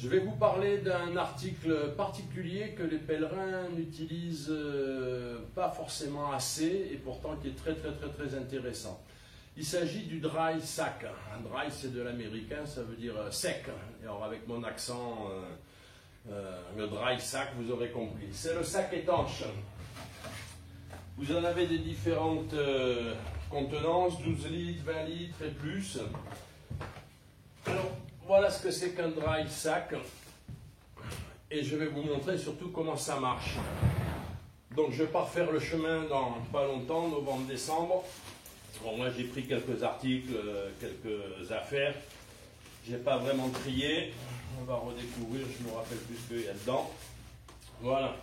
Je vais vous parler d'un article particulier que les pèlerins n'utilisent pas forcément assez et pourtant qui est très intéressant. Il s'agit du dry sack. Un dry, c'est de l'américain, ça veut dire sec. Et alors avec mon accent, le dry sack, vous aurez compris. C'est le sac étanche. Vous en avez des différentes contenances, 12 litres, 20 litres et plus. Alors, voilà ce que c'est qu'un dry sack. Et je vais vous montrer surtout comment ça marche. Donc je pars faire le chemin dans pas longtemps, novembre-décembre. Bon, moi j'ai pris quelques articles, quelques affaires. J'ai pas vraiment trié. On va redécouvrir, je me rappelle plus ce qu'il y a dedans. Voilà.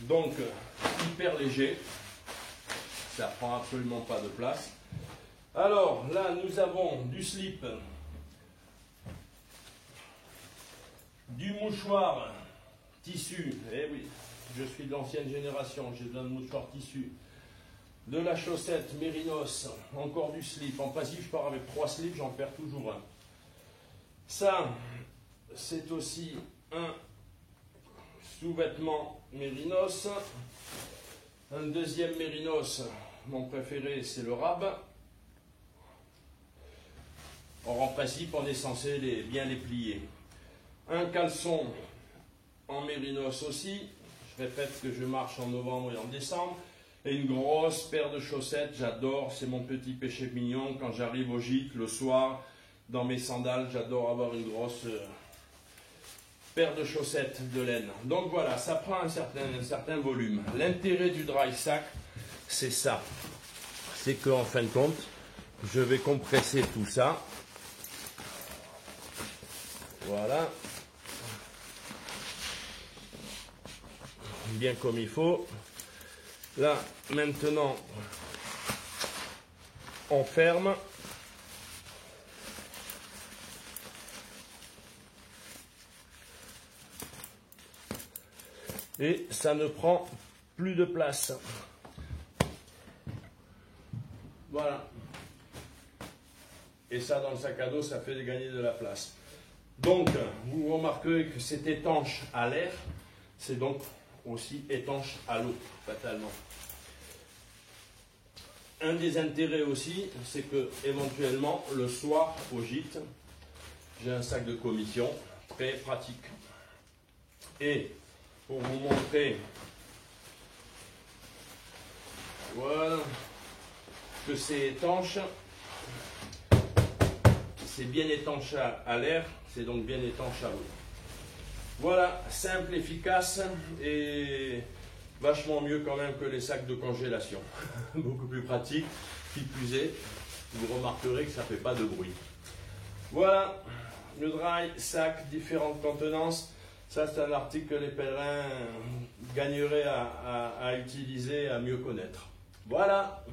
Donc, hyper léger. Ça prend absolument pas de place. Alors, là, nous avons du slip, du mouchoir tissu. Eh oui, je suis de l'ancienne génération, j'ai besoin de mouchoir tissu. De la chaussette mérinos, encore du slip. En principe, je pars avec 3 slips, j'en perds toujours un. Ça, c'est aussi un sous-vêtement mérinos. Un deuxième mérinos, mon préféré, c'est le rab. Or, en principe, on est censé bien les plier. Un caleçon en mérinos aussi. Je répète que je marche en novembre et en décembre. Et une grosse paire de chaussettes, j'adore, c'est mon petit péché mignon. Quand j'arrive au gîte le soir, dans mes sandales, j'adore avoir une grosse paire de chaussettes de laine. Donc voilà, ça prend un certain volume. L'intérêt du dry sack, c'est ça. C'est qu'en fin de compte, je vais compresser tout ça. Voilà. Bien comme il faut. Là, maintenant, on ferme. Et ça ne prend plus de place. Voilà. Et ça, dans le sac à dos, ça fait gagner de la place. Donc, vous remarquerez que c'est étanche à l'air. C'est donc aussi étanche à l'eau, fatalement. Un des intérêts aussi, c'est que éventuellement, le soir, au gîte, j'ai un sac de commission, très pratique. Et pour vous montrer, voilà, que c'est étanche, c'est bien étanche à l'air, c'est donc bien étanche à l'eau. Voilà, simple, efficace et vachement mieux quand même que les sacs de congélation. Beaucoup plus pratique, qui plus est, vous remarquerez que ça ne fait pas de bruit. Voilà, le dry sack, différentes contenances. Ça, c'est un article que les pèlerins gagneraient à utiliser, à mieux connaître. Voilà.